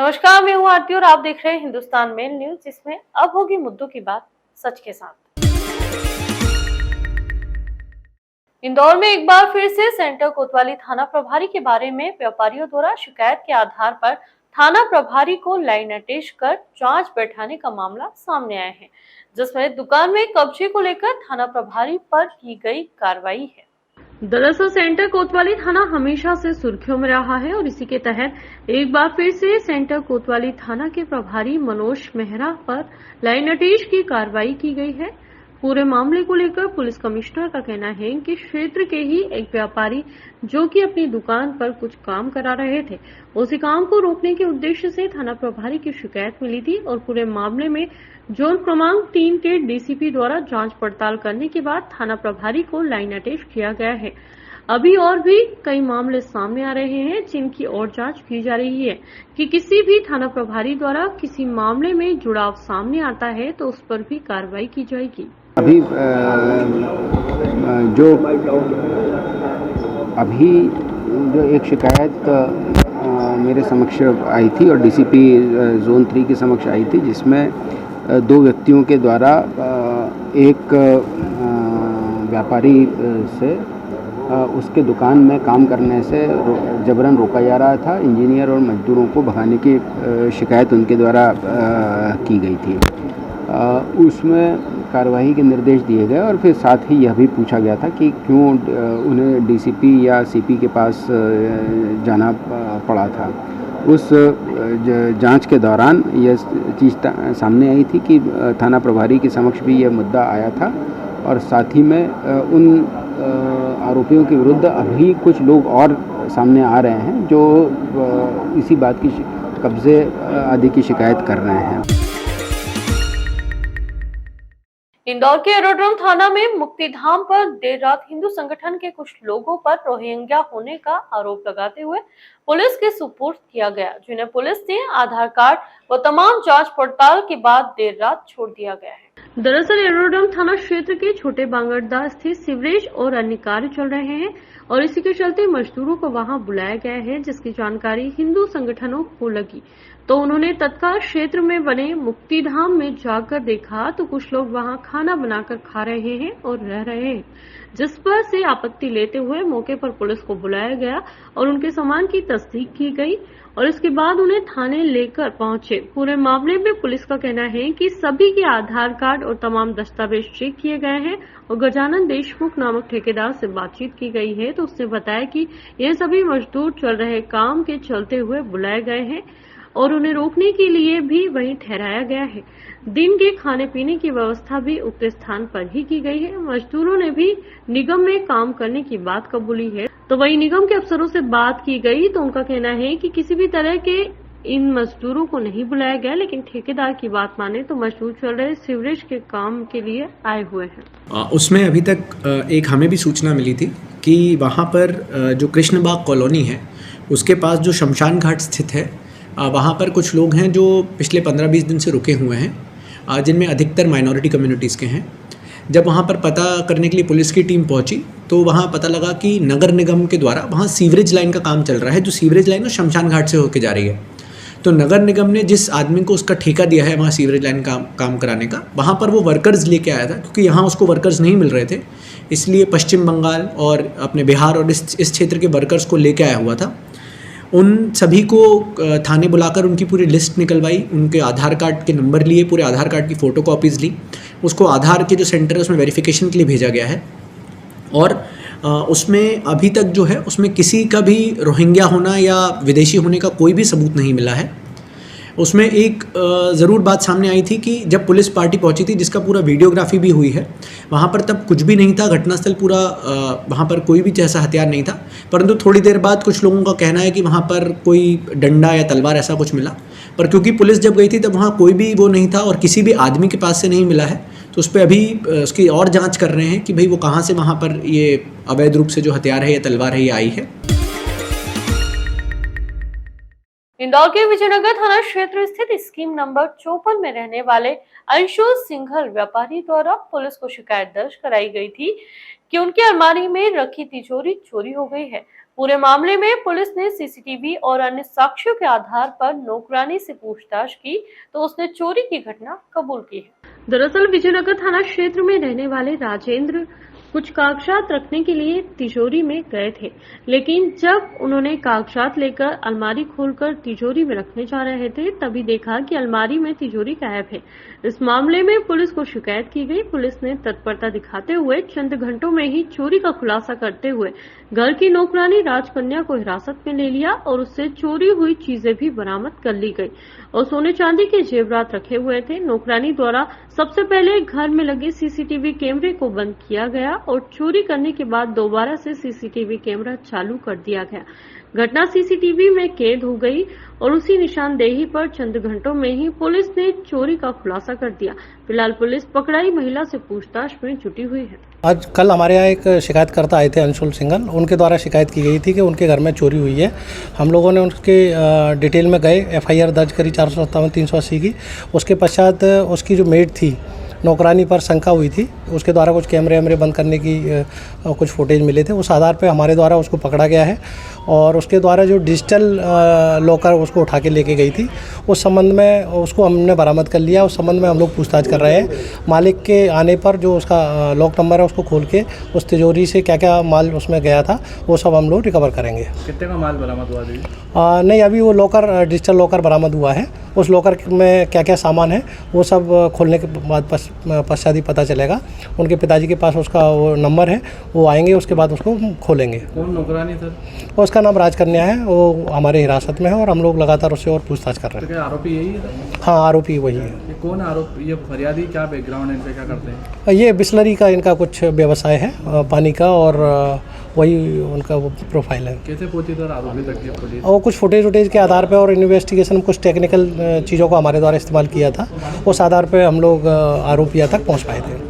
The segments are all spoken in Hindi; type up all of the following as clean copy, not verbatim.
नमस्कार, मैं हूँ आरती और आप देख रहे हैं हिंदुस्तान मेल न्यूज, जिसमें अब होगी मुद्दों की बात सच के साथ। इंदौर में एक बार फिर से सेंटर कोतवाली थाना प्रभारी के बारे में व्यापारियों द्वारा शिकायत के आधार पर थाना प्रभारी को लाइन अटैच कर जांच बैठाने का मामला सामने आया है, जिसमें दुकान में कब्जे को लेकर थाना प्रभारी पर की गई कार्रवाई है। दरअसल सेंटर कोतवाली थाना हमेशा से सुर्खियों में रहा है और इसी के तहत एक बार फिर से सेंटर कोतवाली थाना के प्रभारी मनोज मेहरा पर लाइन अटैच की कार्रवाई की गई है। पूरे मामले को लेकर पुलिस कमिश्नर का कहना है कि क्षेत्र के ही एक व्यापारी जो कि अपनी दुकान पर कुछ काम करा रहे थे, उसी काम को रोकने के उद्देश्य से थाना प्रभारी की शिकायत मिली थी और पूरे मामले में जोन क्रमांक 3 के डीसीपी द्वारा जांच पड़ताल करने के बाद थाना प्रभारी को लाइन अटैच किया गया है। अभी और भी कई मामले सामने आ रहे हैं जिनकी और जांच की जा रही है कि किसी भी थाना प्रभारी द्वारा किसी मामले में जुड़ाव सामने आता है तो उस पर भी कार्रवाई की जाएगी। अभी जो एक शिकायत मेरे समक्ष आई थी और डीसीपी जोन 3 के समक्ष आई थी, जिसमें दो व्यक्तियों के द्वारा एक व्यापारी से उसके दुकान में काम करने से जबरन रोका जा रहा था। इंजीनियर और मजदूरों को भगाने की शिकायत उनके द्वारा की गई थी। उसमें कार्रवाई के निर्देश दिए गए और फिर साथ ही यह भी पूछा गया था कि क्यों उन्हें डीसीपी या सीपी के पास जाना पड़ा था। उस जांच के दौरान यह चीज़ सामने आई थी कि थाना प्रभारी के समक्ष भी यह मुद्दा आया था और साथ ही में उन आरोपियों के विरुद्ध अभी कुछ लोग और सामने आ रहे हैं जो इसी बात की कब्जे आदि की शिकायत कर रहे हैं। इंदौर के एरोड्रम थाना में मुक्तिधाम पर देर रात हिंदू संगठन के कुछ लोगों पर रोहिंग्या होने का आरोप लगाते हुए पुलिस के सुपुर्द किया गया, जिन्हें पुलिस ने आधार कार्ड व तमाम जांच पड़ताल के बाद देर रात छोड़ दिया गया है। दरअसल एरोड्रम थाना क्षेत्र के छोटे बांगरदा स्थित सीवरेज और अन्य कार्य चल रहे हैं और इसी के चलते मजदूरों को वहां बुलाया गया है, जिसकी जानकारी हिंदू संगठनों को लगी तो उन्होंने तत्काल क्षेत्र में बने मुक्तिधाम में जाकर देखा तो कुछ लोग वहां खाना बनाकर खा रहे हैं और रह रहे हैं, जिस पर से आपत्ति लेते हुए मौके पर पुलिस को बुलाया गया और उनके सामान की तस्दीक की गई और इसके बाद उन्हें थाने लेकर पहुंचे। पूरे मामले में पुलिस का कहना है कि सभी के आधार कार्ड और तमाम दस्तावेज चेक किए गए हैं और गजानन देशमुख नामक ठेकेदार से बातचीत की गई है तो उसने बताया कि ये सभी मजदूर चल रहे काम के चलते हुए बुलाए गए हैं और उन्हें रोकने के लिए भी वहीं ठहराया गया है। दिन के खाने पीने की व्यवस्था भी उक्त स्थान पर ही की गई है। मजदूरों ने भी निगम में काम करने की बात कबूली है तो वही निगम के अफसरों से बात की गई तो उनका कहना है कि किसी भी तरह के इन मजदूरों को नहीं बुलाया गया, लेकिन ठेकेदार की बात माने तो मजदूर चल रहे सीवरेज के काम के लिए आए हुए हैं। उसमें अभी तक एक हमें भी सूचना मिली थी कि वहाँ पर जो कृष्णबाग कॉलोनी है उसके पास जो शमशान घाट स्थित है, वहाँ पर कुछ लोग हैं जो पिछले 15-20 दिन से रुके हुए हैं, जिनमें अधिकतर माइनॉरिटी कम्युनिटीज़ के हैं। जब वहाँ पर पता करने के लिए पुलिस की टीम पहुँची तो वहाँ पता लगा कि नगर निगम के द्वारा वहाँ सीवरेज लाइन का काम चल रहा है, जो सीवरेज लाइन शमशान घाट से होकर जा रही है। तो नगर निगम ने जिस आदमी को उसका ठेका दिया है वहाँ सीवरेज लाइन का काम कराने का, वहाँ पर वो वर्कर्स लेके आया था, क्योंकि यहाँ उसको वर्कर्स नहीं मिल रहे थे, इसलिए पश्चिम बंगाल और अपने बिहार और इस क्षेत्र के वर्कर्स को लेके आया हुआ था। उन सभी को थाने बुलाकर उनकी पूरी लिस्ट निकलवाई, उनके आधार कार्ड के नंबर लिए, पूरे आधार कार्ड की फ़ोटो कॉपीज़ ली, उसको आधार के जो सेंटर है उसमें वेरिफिकेशन के लिए भेजा गया है और उसमें अभी तक जो है उसमें किसी का भी रोहिंग्या होना या विदेशी होने का कोई भी सबूत नहीं मिला है। उसमें एक ज़रूर बात सामने आई थी कि जब पुलिस पार्टी पहुंची थी, जिसका पूरा वीडियोग्राफी भी हुई है, वहाँ पर तब कुछ भी नहीं था, घटनास्थल पूरा वहाँ पर कोई भी जैसा हथियार नहीं था, परंतु थोड़ी देर बाद कुछ लोगों का कहना है कि वहाँ पर कोई डंडा या तलवार ऐसा कुछ मिला, पर क्योंकि पुलिस जब गई थी तब वहाँ कोई भी वो नहीं था और किसी भी आदमी के पास से नहीं मिला है, तो उस पर अभी उसकी और जाँच कर रहे हैं कि भाई वो कहाँ से वहाँ पर ये अवैध रूप से जो हथियार है या तलवार है ये आई है। इंदौर के विजयनगर थाना क्षेत्र स्थित स्कीम नंबर 54 में रहने वाले अंशुल सिंघल व्यापारी द्वारा पुलिस को शिकायत दर्ज कराई गई थी कि उनकी अलमारी में रखी तिजोरी चोरी हो गई है। पूरे मामले में पुलिस ने सीसीटीवी और अन्य साक्ष्यों के आधार पर नौकरानी से पूछताछ की तो उसने चोरी की घटना कबूल की है। दरअसल विजयनगर थाना क्षेत्र में रहने वाले राजेंद्र कुछ कागजात रखने के लिए तिजोरी में गए थे, लेकिन जब उन्होंने कागजात लेकर अलमारी खोलकर तिजोरी में रखने जा रहे थे तभी देखा कि अलमारी में तिजोरी गायब है। इस मामले में पुलिस को शिकायत की गई। पुलिस ने तत्परता दिखाते हुए चंद घंटों में ही चोरी का खुलासा करते हुए घर की नौकरानी राजकन्या को हिरासत में ले लिया और उससे चोरी हुई चीजें भी बरामद कर ली गई और सोने चांदी के जेवरात रखे हुए थे। नौकरानी द्वारा सबसे पहले घर में लगे सीसीटीवी कैमरे को बंद किया गया और चोरी करने के बाद दोबारा से सीसीटीवी कैमरा चालू कर दिया गया। घटना सीसीटीवी में कैद हो गई और उसी निशानदेही पर चंद घंटों में ही पुलिस ने चोरी का खुलासा कर दिया। फिलहाल पुलिस पकड़ाई महिला से पूछताछ में जुटी हुई है। आज कल हमारे यहाँ एक शिकायतकर्ता आए थे अंशुल सिंघल, उनके द्वारा शिकायत की गई थी कि उनके घर में चोरी हुई है। हम लोगों ने उसके डिटेल में गए, एफआईआर दर्ज करी 457 380 की। उसके पश्चात उसकी जो मेड थी नौकरानी पर शंका हुई थी, उसके द्वारा कुछ कैमरे वैमरे बंद करने की कुछ फुटेज मिले थे। उस आधार पे हमारे द्वारा उसको पकड़ा गया है और उसके द्वारा जो डिजिटल लॉकर उसको उठा के लेके गई थी, उस संबंध में उसको हमने बरामद कर लिया। उस संबंध में हम लोग पूछताछ कर रहे हैं। मालिक के आने पर जो उसका लॉक नंबर है उसको खोल के उस तिजोरी से क्या क्या माल उसमें गया था वो सब हम लोग रिकवर करेंगे। कितने का माल बरामद हुआ जी? नहीं, अभी वो लॉकर डिजिटल लॉकर बरामद हुआ है। उस लॉकर में क्या क्या सामान है वो सब खोलने के बाद पश्चात ही पता चलेगा। उनके पिताजी के पास उसका वो नंबर है, वो आएंगे, उसके बाद उसको खोलेंगे। कौन नौकरानी सर? उसका नाम राजकन्या है, वो हमारे हिरासत में है और हम लोग लगातार उससे और पूछताछ कर रहे हैं। तो क्या आरोपी यही है सर? हाँ, आरोपी वही है। ये कौन आरोपी, ये फरियादी क्या बैकग्राउंड है इनका, क्या करते हैं? ये बिस्लरी का इनका कुछ व्यवसाय है पानी का, और वही उनका वो प्रोफाइल है। कैसे पहुंची सर आरोपी तक की पुलिस? और कुछ फुटेज के आधार पे और इन्वेस्टिगेशन में कुछ टेक्निकल चीज़ों को हमारे द्वारा इस्तेमाल किया था, उस आधार पे हम लोग आरोपिया तक पहुंच पाए थे।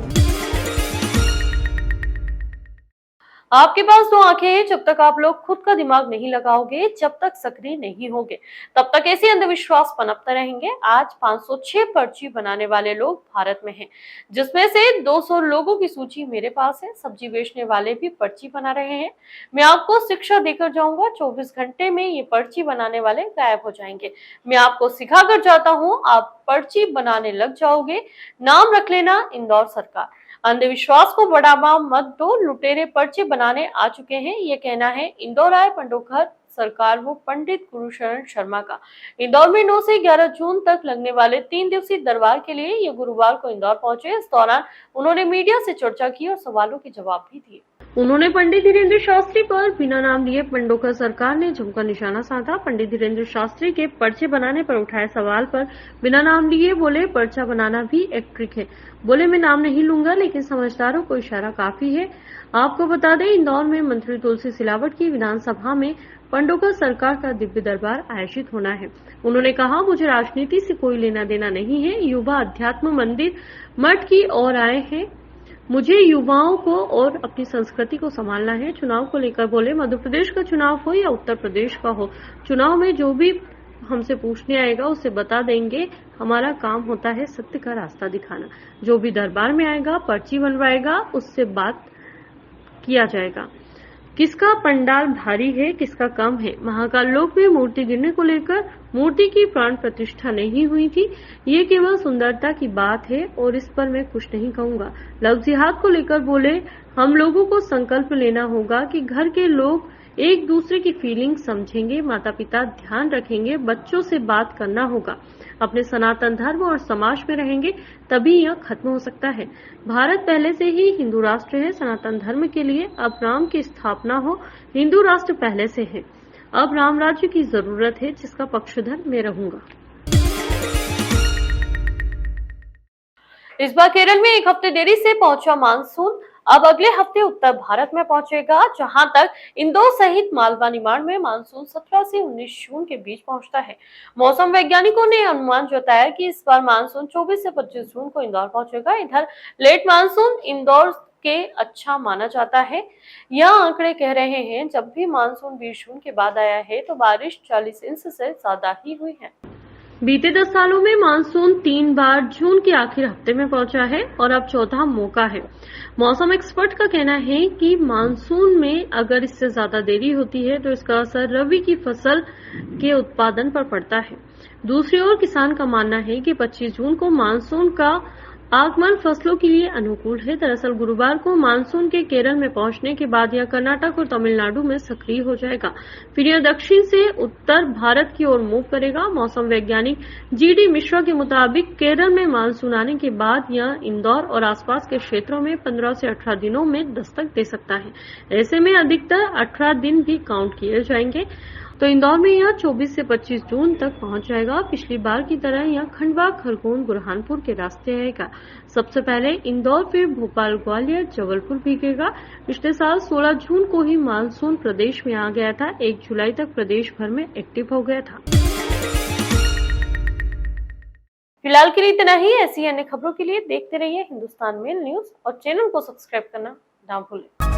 आपके पास दो आंखें हैं, जब तक आप लोग खुद का दिमाग नहीं लगाओगे, जब तक सक्रिय नहीं होगे, तब तक ऐसे अंधविश्वास पनपते रहेंगे। आज 506 पर्ची बनाने वाले लोग भारत में हैं, जिसमें से 200 लोगों की सूची मेरे पास है। सब्जी बेचने वाले भी पर्ची बना रहे हैं। मैं आपको शिक्षा देकर जाऊंगा, 24 घंटे में ये पर्ची बनाने वाले गायब हो जाएंगे। मैं आपको सिखा कर जाता हूँ, आप पर्ची बनाने लग जाओगे। नाम रख लेना इंदौर सरकार। अंधविश्वास को बढ़ावा मत दो, लुटेरे पर्चे बनाने आ चुके हैं, ये कहना है इंदौर आए पंडोखर सरकार वो पंडित गुरुशरण शर्मा का। इंदौर में 9 से 11 जून तक लगने वाले 3 दिवसीय दरबार के लिए ये गुरुवार को इंदौर पहुंचे। इस दौरान उन्होंने मीडिया से चर्चा की और सवालों के जवाब भी दिए। उन्होंने पंडित धीरेन्द्र शास्त्री पर बिना नाम लिए पंडोखर सरकार ने जमकर निशाना साधा। पंडित धीरेन्द्र शास्त्री के पर्चे बनाने पर उठाए सवाल पर बिना नाम लिए बोले, पर्चा बनाना भी एक ट्रिक है। बोले, मैं नाम नहीं लूंगा, लेकिन समझदारों को इशारा काफी है। आपको बता दें, इंदौर में मंत्री तुलसी सिलावट की विधानसभा में पंडोखर सरकार का दिव्य दरबार आयोजित होना है। उन्होंने कहा, मुझे राजनीति से कोई लेना देना नहीं है। युवा अध्यात्म मंदिर मठ की ओर आए हैं, मुझे युवाओं को और अपनी संस्कृति को संभालना है। चुनाव को लेकर बोले, मध्य प्रदेश का चुनाव हो या उत्तर प्रदेश का हो, चुनाव में जो भी हमसे पूछने आएगा उसे बता देंगे। हमारा काम होता है सत्य का रास्ता दिखाना। जो भी दरबार में आएगा, पर्ची बनवाएगा, उससे बात किया जाएगा। किसका पंडाल भारी है, किसका कम है। महाकाल लोक में मूर्ति गिरने को लेकर मूर्ति की प्राण प्रतिष्ठा नहीं हुई थी, ये केवल सुंदरता की बात है और इस पर मैं कुछ नहीं कहूंगा। लव जिहाद को लेकर बोले, हम लोगों को संकल्प लेना होगा कि घर के लोग एक दूसरे की फीलिंग समझेंगे, माता पिता ध्यान रखेंगे, बच्चों से बात करना होगा, अपने सनातन धर्म और समाज में रहेंगे, तभी यह खत्म हो सकता है। भारत पहले से ही हिंदू राष्ट्र है। सनातन धर्म के लिए अब राम की स्थापना हो, हिंदू राष्ट्र पहले से है। अब राम राज्य की जरूरत है, जिसका पक्षधर मैं रहूंगा। इस बार केरल में एक हफ्ते देरी से पहुंचा मानसून अब अगले हफ्ते उत्तर भारत में पहुंचेगा, जहां तक इंदौर सहित मालवा निमाड़ में मानसून 17 से 19 जून के बीच पहुंचता है। मौसम वैज्ञानिकों ने अनुमान जताया कि इस बार मानसून 24 से 25 जून को इंदौर पहुंचेगा। इधर लेट मानसून इंदौर के अच्छा माना जाता है। यह आंकड़े कह रहे हैं, जब भी मानसून 20 जून के बाद आया है तो बारिश 40 इंच से ज्यादा ही हुई है। बीते 10 सालों में मानसून 3 बार जून के आखिर हफ्ते में पहुंचा है और अब चौथा मौका है। मौसम एक्सपर्ट का कहना है कि मानसून में अगर इससे ज्यादा देरी होती है तो इसका असर रबी की फसल के उत्पादन पर पड़ता है। दूसरी ओर किसान का मानना है कि 25 जून को मानसून का आगमन फसलों के लिए अनुकूल है। दरअसल गुरुवार को मानसून के केरल में पहुंचने के बाद यह कर्नाटक और तमिलनाडु में सक्रिय हो जाएगा, फिर यह दक्षिण से उत्तर भारत की ओर मूव करेगा। मौसम वैज्ञानिक जीडी मिश्रा के मुताबिक केरल में मानसून आने के बाद यह इंदौर और आसपास के क्षेत्रों में 15 से 18 दिनों में दस्तक दे सकता है। ऐसे में अधिकतर 18 दिन भी काउंट किए जाएंगे तो इंदौर में यह 24 से 25 जून तक पहुंच जाएगा। पिछली बार की तरह यह खंडवा, खरगोन, बुरहानपुर के रास्ते आएगा। सबसे पहले इंदौर, फिर भोपाल, ग्वालियर, जबलपुर भीगेगा। पिछले साल 16 जून को ही मानसून प्रदेश में आ गया था। 1 जुलाई तक प्रदेश भर में एक्टिव हो गया था। फिलहाल के लिए इतना ही। ऐसी अन्य खबरों के लिए देखते रहिए हिंदुस्तान मेल न्यूज और चैनल को सब्सक्राइब करना ना भूलें।